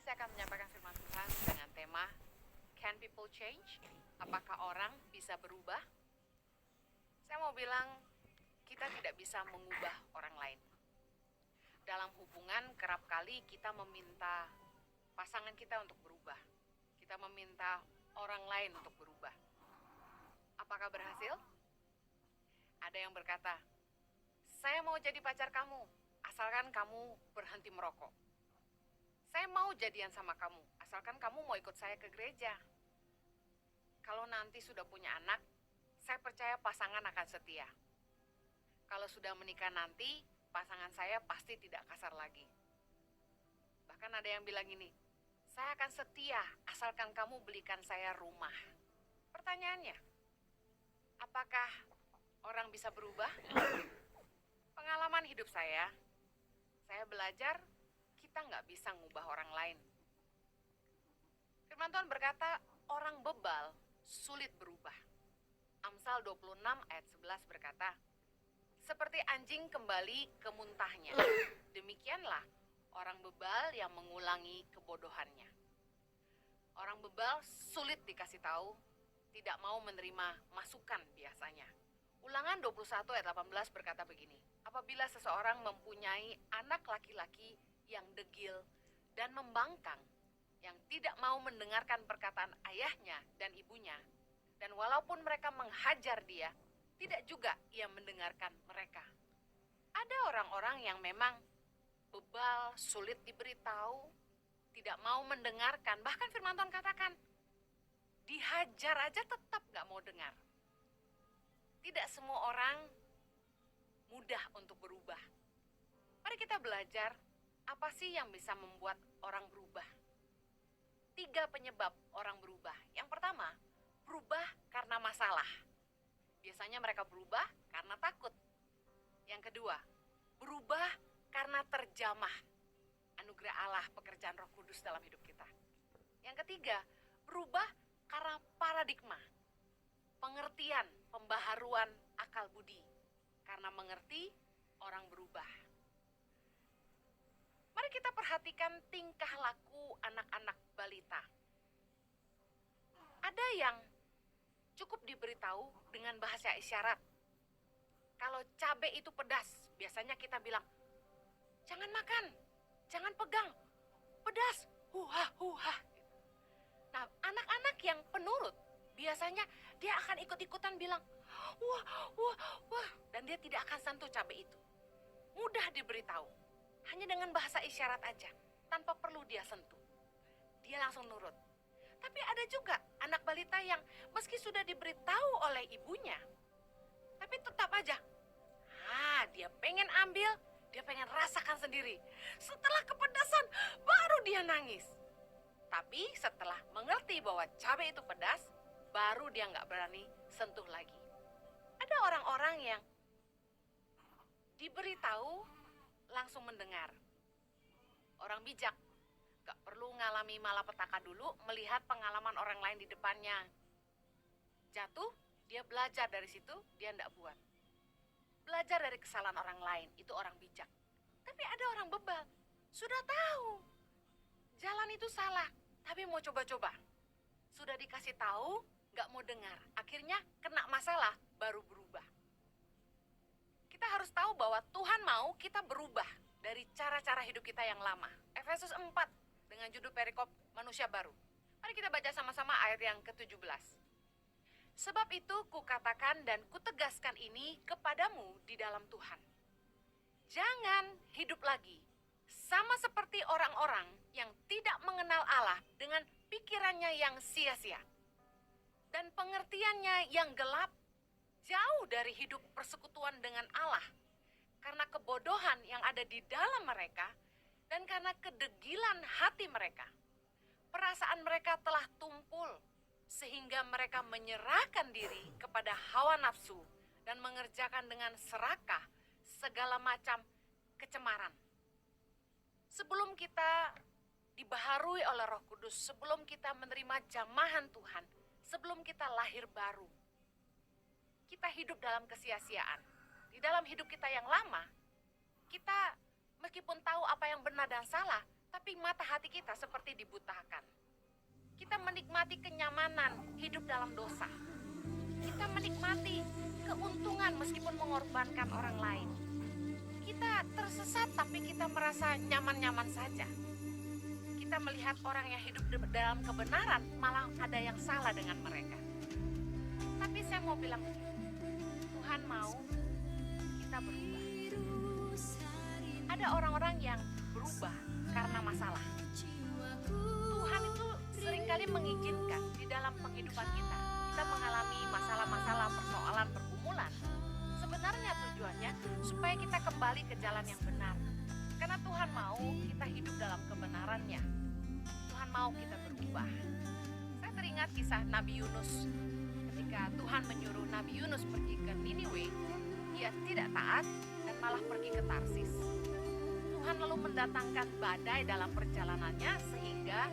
saya akan menyampaikan firman Tuhan dengan tema Can People Change? Apakah orang bisa berubah? Saya mau bilang kita tidak bisa mengubah orang lain. Dalam hubungan kerap kali kita meminta pasangan kita untuk berubah. Kita meminta orang lain untuk berubah. Apakah berhasil? Ada yang berkata, saya mau jadi pacar kamu, asalkan kamu berhenti merokok. Saya mau jadian sama kamu, asalkan kamu mau ikut saya ke gereja. Kalau nanti sudah punya anak, saya percaya pasangan akan setia. Kalau sudah menikah nanti, pasangan saya pasti tidak kasar lagi. Bahkan ada yang bilang gini, saya akan setia asalkan kamu belikan saya rumah. Pertanyaannya, apakah orang bisa berubah? Pengalaman hidup saya belajar kita nggak bisa ngubah orang lain. Firman Tuhan berkata, orang bebal sulit berubah. Amsal 26 ayat 11 berkata, seperti anjing kembali ke muntahnya, demikianlah orang bebal yang mengulangi kebodohannya. Orang bebal sulit dikasih tahu, tidak mau menerima masukan biasanya. Ulangan 21 ayat 18 berkata begini, apabila seseorang mempunyai anak laki-laki yang degil dan membangkang, yang tidak mau mendengarkan perkataan ayahnya dan ibunya, dan walaupun mereka menghajar dia, tidak juga ia mendengarkan mereka. Ada orang-orang yang memang bebal, sulit diberitahu, tidak mau mendengarkan, bahkan firman Tuhan katakan, dihajar aja tetap gak mau dengar. Tidak semua orang mudah untuk berubah. Mari kita belajar apa sih yang bisa membuat orang berubah. 3 penyebab orang berubah. Yang pertama, berubah karena masalah. Biasanya mereka berubah karena takut. Yang kedua, berubah karena terjamah anugerah Allah, pekerjaan Roh Kudus dalam hidup kita. Yang ketiga, berubah karena paradigma, pengertian, pembaharuan akal budi. Karena mengerti, orang berubah. Mari kita perhatikan tingkah laku anak-anak balita. Ada yang cukup diberitahu dengan bahasa isyarat. Kalau cabai itu pedas, biasanya kita bilang, jangan makan, jangan pegang, pedas, huha. Nah, anak-anak yang penurut, biasanya dia akan ikut-ikutan bilang, wah, dan dia tidak akan sentuh cabai itu. Mudah diberitahu, hanya dengan bahasa isyarat aja, tanpa perlu dia sentuh. Dia langsung nurut. Tapi ada juga anak balita yang meski sudah diberitahu oleh ibunya, tapi tetap aja, dia pengen ambil, dia pengen rasakan sendiri. Setelah kepedasan, baru dia nangis. Tapi setelah mengerti bahwa cabai itu pedas, baru dia nggak berani sentuh lagi. Ada orang-orang yang diberitahu langsung mendengar. Orang bijak, gak perlu ngalami malapetaka dulu melihat pengalaman orang lain di depannya. Jatuh, dia belajar dari situ, dia nggak buat. Belajar dari kesalahan orang lain, itu orang bijak. Tapi ada orang bebal, sudah tahu jalan itu salah, tapi mau coba-coba. Sudah dikasih tahu, nggak mau dengar. Akhirnya kena masalah, baru berubah. Kita harus tahu bahwa Tuhan mau kita berubah dari cara-cara hidup kita yang lama. Efesus 4 dengan judul perikop manusia baru. Mari kita baca sama-sama ayat yang ke-17. Sebab itu kukatakan dan kutegaskan ini kepadamu di dalam Tuhan. Jangan hidup lagi sama seperti orang-orang yang tidak mengenal Allah dengan pikirannya yang sia-sia dan pengertiannya yang gelap, jauh dari hidup persekutuan dengan Allah karena kebodohan yang ada di dalam mereka dan karena kedegilan hati mereka. Perasaan mereka telah tumpul sehingga mereka menyerahkan diri kepada hawa nafsu dan mengerjakan dengan serakah segala macam kecemaran. Sebelum kita dibaharui oleh Roh Kudus, sebelum kita menerima jamahan Tuhan, sebelum kita lahir baru, kita hidup dalam kesia-siaan. Di dalam hidup kita yang lama, kita meskipun tahu apa yang benar dan salah, Tapi mata hati kita seperti dibutakan. Kita menikmati kenyamanan hidup dalam dosa. Kita menikmati keuntungan meskipun mengorbankan orang lain. Kita tersesat tapi kita merasa nyaman-nyaman saja. Kita melihat orang yang hidup dalam kebenaran, malah ada yang salah dengan mereka. Tapi saya mau bilang begini, Tuhan mau kita berubah. Ada orang-orang yang berubah karena masalah. Tuhan itu seringkali mengizinkan di dalam kehidupan kita mengalami masalah-masalah, persoalan, pergumulan. Sebenarnya tujuannya supaya kita kembali ke jalan yang benar. Karena Tuhan mau kita hidup dalam kebenarannya. Tuhan mau kita berubah. Saya teringat kisah Nabi Yunus. Ketika Tuhan menyuruh Nabi Yunus pergi ke Niniwe, ia tidak taat dan malah pergi ke Tarsis. Tuhan lalu mendatangkan badai dalam perjalanannya sehingga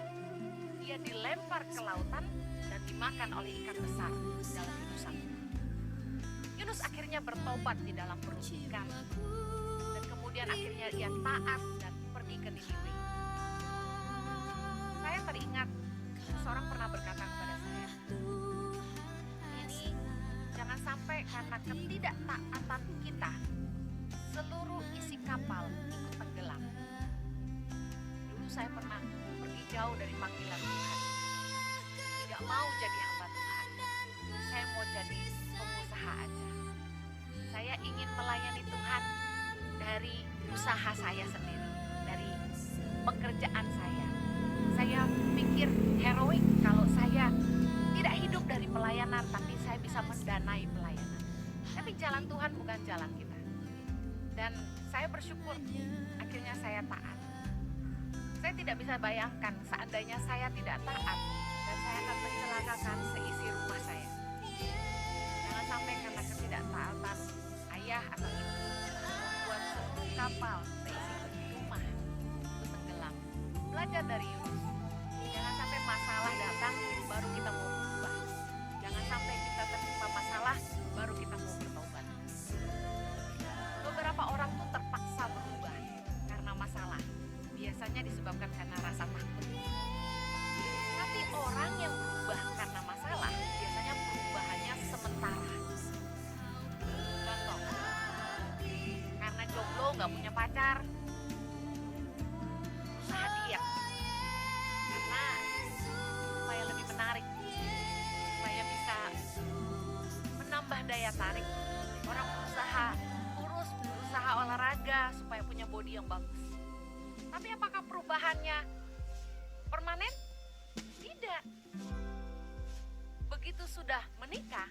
ia dilempar ke lautan dan dimakan oleh ikan besar dalam Yunus 1. Yunus akhirnya bertobat di dalam perut ikan dan kemudian akhirnya ia taat dan pergi ke Niniwe. Saya teringat seseorang pernah berkata kepada saya, ini jangan sampai karena ketidaktaatan kita seluruh isi kapal ikut tenggelam. Dulu saya pernah pergi jauh dari panggilan Tuhan. Tidak mau jadi hamba Tuhan. Saya mau jadi pengusaha aja. Saya ingin melayani Tuhan dari usaha saya sendiri, dari pekerjaan saya. Saya pikir heroik kalau saya tidak hidup dari pelayanan, tapi saya bisa mendanai pelayanan. Tapi jalan Tuhan bukan jalan kita. Dan saya bersyukur akhirnya saya taat. Saya tidak bisa bayangkan seandainya saya tidak taat dan saya akan mencelakakan seisi rumah saya. Jangan sampai karena ketidaktaatan ayah atau ibu membuat seluruh kapal seisi rumah itu tenggelam. Belajar dari Yunus. Jangan sampai masalah datang baru kita mau berubah. Jangan sampai kita tertimpa masalah baru kita mau bertobat. Beberapa orang tuh terpaksa berubah karena masalah. Biasanya disebabkan karena rasa takut. Tapi orang yang berubah karena masalah biasanya perubahannya sementara. Contoh, karena jomblo gak punya pacar, usaha diet. Karena supaya lebih menarik, supaya bisa menambah daya tarik. Orang berusaha kurus, berusaha olahraga supaya punya body yang bagus. Tapi apakah perubahannya permanen? Tidak. Begitu sudah menikah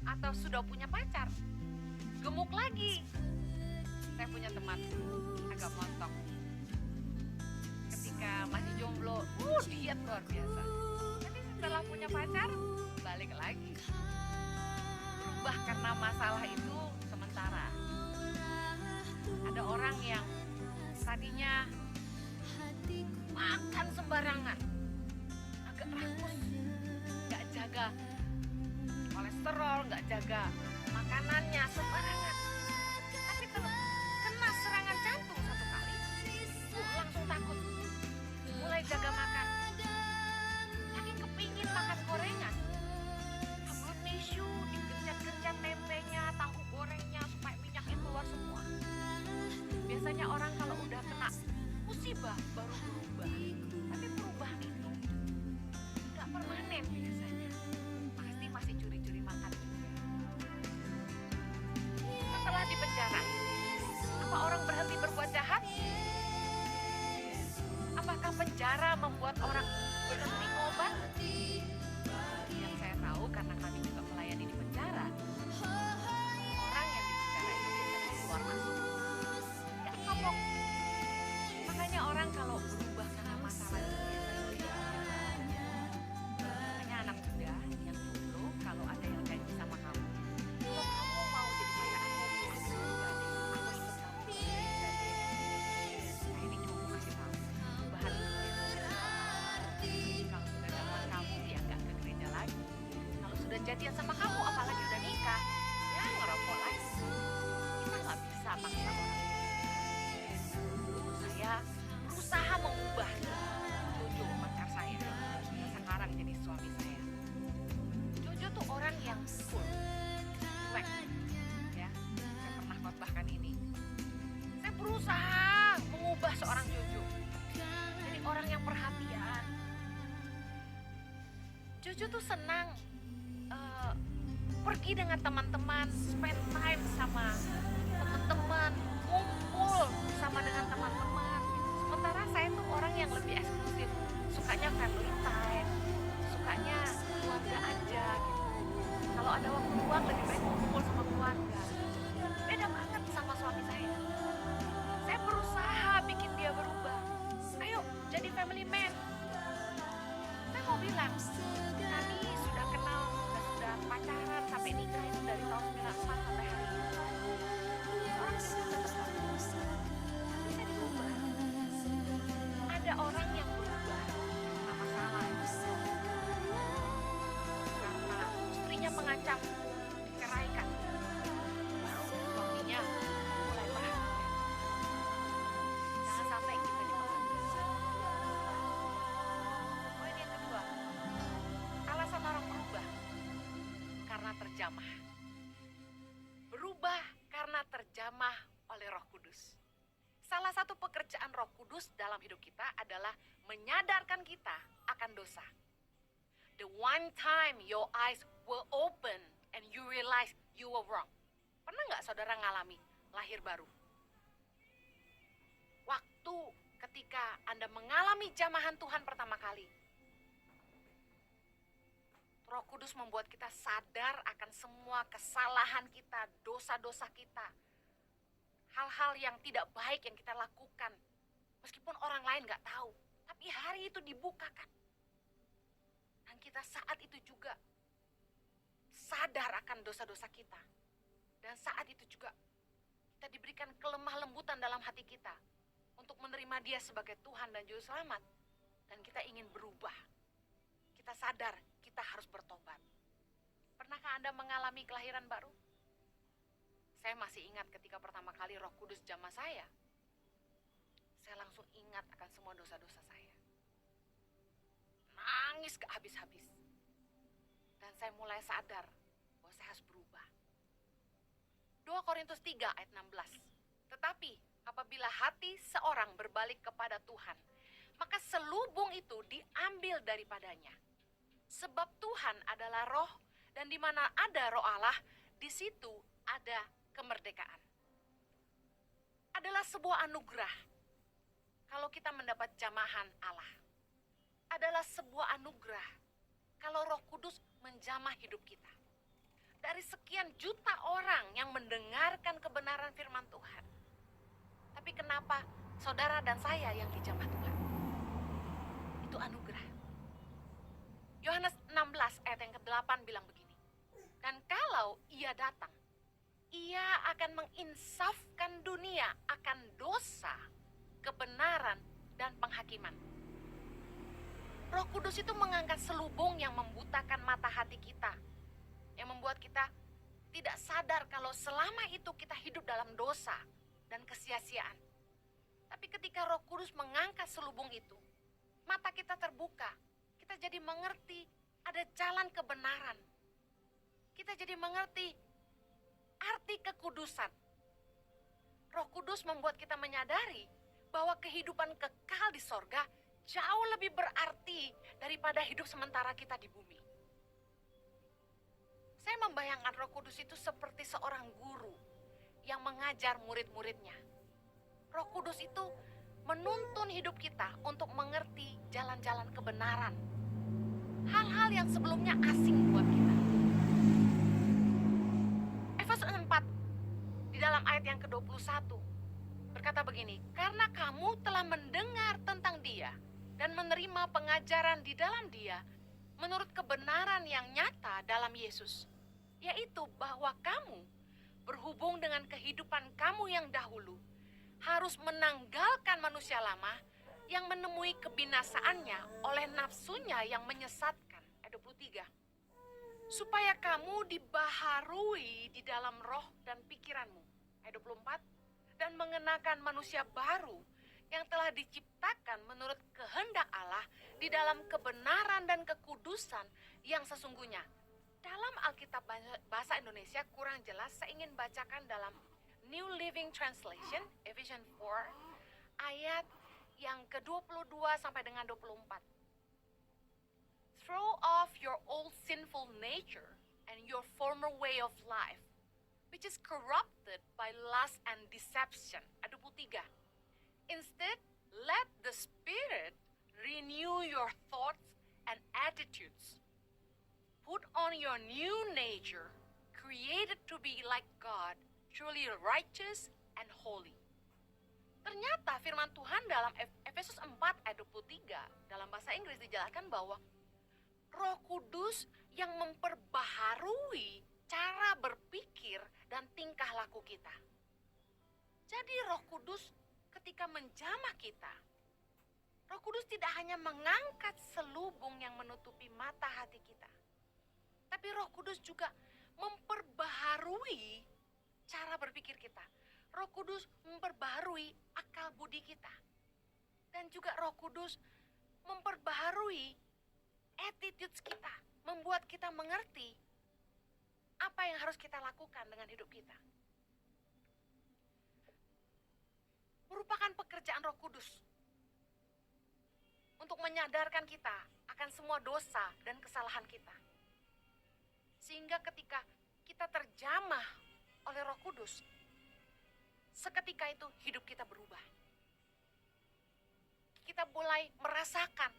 atau sudah punya pacar, gemuk lagi. Saya punya teman agak montok. Ketika masih jomblo, diet luar biasa. Tapi setelah punya pacar, balik lagi. Berubah karena masalah itu sementara. Ada orang yang tadinya makan sembarangan, agak rakus, gak jaga kolesterol, gak jaga makanannya sembarangan. Tapi kena serangan jantung satu kali, langsung takut, mulai jaga makan. Saking kepingin makan gorengan, ambil tisu, digencet-gencet tempenya, tahu gorengnya supaya minyaknya keluar semua. Biasanya orang kalau udah kena musibah baru berubah. Tapi perubahan itu gak permanen biasanya. Pasti masih curi-curi makan juga. Setelah di penjara, apa orang berhenti berbuat jahat? Apakah penjara membuat orang berhenti ngobat? Yang saya tahu karena kami juga melayani di penjara, orang yang di penjara itu biasanya keluar masuk. Makanya orang kalau berubah karena masalah itu biasanya makanya anak muda yang jomblo kalau ada yang janji sama kamu, kalau kamu mau jadi pacar aku berubah deh, aku ikut kamu ke gereja deh. Nah ini cuma kasih tahu perubahan itu biasanya kalau sudah dapat kamu ya nggak ke gereja lagi. Kalau sudah jadian sama kamu apalagi udah nikah ya ngerokok lagi. Kita nggak bisa paksa orang. Saya berusaha Cucu tuh senang eh, pergi dengan teman-teman, spend time sama teman-teman, ngumpul sama dengan teman-teman. Sementara saya tuh orang yang lebih eksklusif, sukanya family time, sukanya keluarga aja gitu. Kalau ada waktu luang lebih baik ngumpul sama keluarga. Beda banget sama suami saya. Saya berusaha bikin dia berubah. Ayo jadi family man. Saya mau bilang, kami sudah kenal, sudah pacaran sampai nikah itu dari tahun 94 sampai hari ini. Orang itu tetap bisa dirubah. Ada orang yang berubah karena masalah, karena istrinya mengancam diceraikan, baru suaminya mulai perhatian. Jangan sampai kita dimakan. Poin yang kedua, alasan orang berubah karena terjamah. Berubah karena terjamah oleh Roh Kudus. Salah satu pekerjaan Roh Kudus dalam hidup kita adalah menyadarkan kita akan dosa. The one time your eyes were open and you realize you were wrong. Pernah nggak saudara ngalami lahir baru? Waktu ketika Anda mengalami jamahan Tuhan pertama kali, Roh Kudus membuat kita sadar akan semua kesalahan kita, dosa-dosa kita. Hal-hal yang tidak baik yang kita lakukan. Meskipun orang lain nggak tahu. Tapi hari itu dibukakan. Dan kita saat itu juga sadar akan dosa-dosa kita. Dan saat itu juga kita diberikan kelemah lembutan dalam hati kita. Untuk menerima dia sebagai Tuhan dan Juru Selamat. Dan kita ingin berubah. Kita sadar kita harus bertobat. Pernahkah Anda mengalami kelahiran baru? Saya masih ingat ketika pertama kali Roh Kudus jamah saya. Saya langsung ingat akan semua dosa-dosa saya. Nangis ke habis-habis. Dan saya mulai sadar bahwa saya harus berubah. 2 Korintus 3 ayat 16. Tetapi apabila hati seorang berbalik kepada Tuhan, maka selubung itu diambil daripadanya. Sebab Tuhan adalah roh, dan di mana ada roh Allah, di situ ada kemerdekaan. Adalah sebuah anugerah kalau kita mendapat jamahan Allah. Adalah sebuah anugerah kalau Roh Kudus menjamah hidup kita. Dari sekian juta orang yang mendengarkan kebenaran firman Tuhan. Tapi kenapa saudara dan saya yang dijamah Tuhan? Itu anugerah. Yohanes 16 ayat yang ke-8 bilang begini. Dan kalau ia datang, ia akan menginsafkan dunia akan dosa, kebenaran, dan penghakiman. Roh Kudus itu mengangkat selubung yang membutakan mata hati kita. Yang membuat kita tidak sadar kalau selama itu kita hidup dalam dosa dan kesia-siaan. Tapi ketika Roh Kudus mengangkat selubung itu, mata kita terbuka. Kita jadi mengerti ada jalan kebenaran. Kita jadi mengerti arti kekudusan. Roh Kudus membuat kita menyadari bahwa kehidupan kekal di sorga jauh lebih berarti daripada hidup sementara kita di bumi. Saya membayangkan Roh Kudus itu seperti seorang guru yang mengajar murid-muridnya. Roh Kudus itu menuntun hidup kita untuk mengerti jalan-jalan kebenaran. Hal-hal yang sebelumnya asing buat kita. Efesus 4 di dalam ayat yang ke-21 berkata begini, karena kamu telah mendengar tentang dia dan menerima pengajaran di dalam dia menurut kebenaran yang nyata dalam Yesus, yaitu bahwa kamu berhubung dengan kehidupan kamu yang dahulu harus menanggalkan manusia lama yang menemui kebinasaannya oleh nafsunya yang menyesatkan. Ayat 23. Supaya kamu dibaharui di dalam roh dan pikiranmu. Ayat 24. Dan mengenakan manusia baru yang telah diciptakan menurut kehendak Allah di dalam kebenaran dan kekudusan yang sesungguhnya. Dalam Alkitab bahasa Indonesia kurang jelas, saya ingin bacakan dalam New Living Translation, Ephesians 4, ayat yang ke-22 sampai dengan 24. Throw off your old sinful nature and your former way of life, which is corrupted by lust and deception. Ada 23. Instead, let the Spirit renew your thoughts and attitudes. Put on your new nature, created to be like God, truly righteous and holy. Ternyata firman Tuhan dalam Efesus 4 ayat 23 dalam bahasa Inggris dijelaskan bahwa Roh Kudus yang memperbaharui cara berpikir dan tingkah laku kita. Jadi Roh Kudus ketika menjamah kita, Roh Kudus tidak hanya mengangkat selubung yang menutupi mata hati kita, tapi Roh Kudus juga memperbaharui cara berpikir kita. Roh Kudus memperbaharui akal budi kita. Dan juga Roh Kudus memperbaharui attitudes kita, membuat kita mengerti apa yang harus kita lakukan dengan hidup kita. Merupakan pekerjaan Roh Kudus untuk menyadarkan kita akan semua dosa dan kesalahan kita. Sehingga ketika kita terjamah oleh Roh Kudus, seketika itu hidup kita berubah. Kita mulai merasakan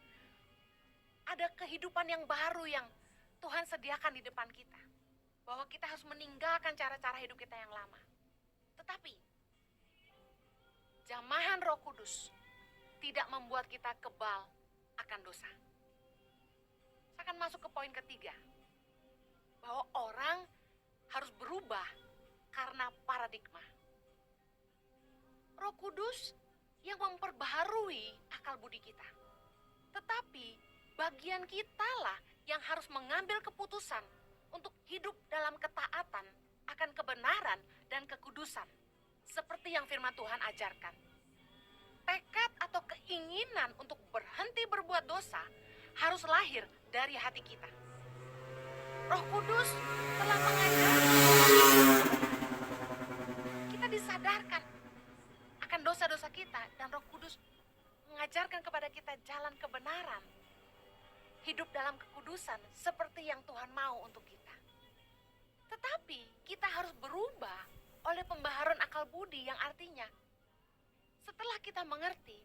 ada kehidupan yang baru yang Tuhan sediakan di depan kita. Bahwa kita harus meninggalkan cara-cara hidup kita yang lama. Tetapi, jamahan Roh Kudus tidak membuat kita kebal akan dosa. Saya akan masuk ke poin ketiga. Bahwa orang harus berubah karena paradigma. Roh Kudus yang memperbaharui akal budi kita. Tetapi bagian kitalah yang harus mengambil keputusan untuk hidup dalam ketaatan akan kebenaran dan kekudusan. Seperti yang firman Tuhan ajarkan. Tekad atau keinginan untuk berhenti berbuat dosa harus lahir dari hati kita. Roh Kudus telah mengajarkan kita disadarkan akan dosa-dosa kita, dan Roh Kudus mengajarkan kepada kita jalan kebenaran, hidup dalam kekudusan seperti yang Tuhan mau untuk kita. Tetapi kita harus berubah oleh pembaharuan akal budi, yang artinya setelah kita mengerti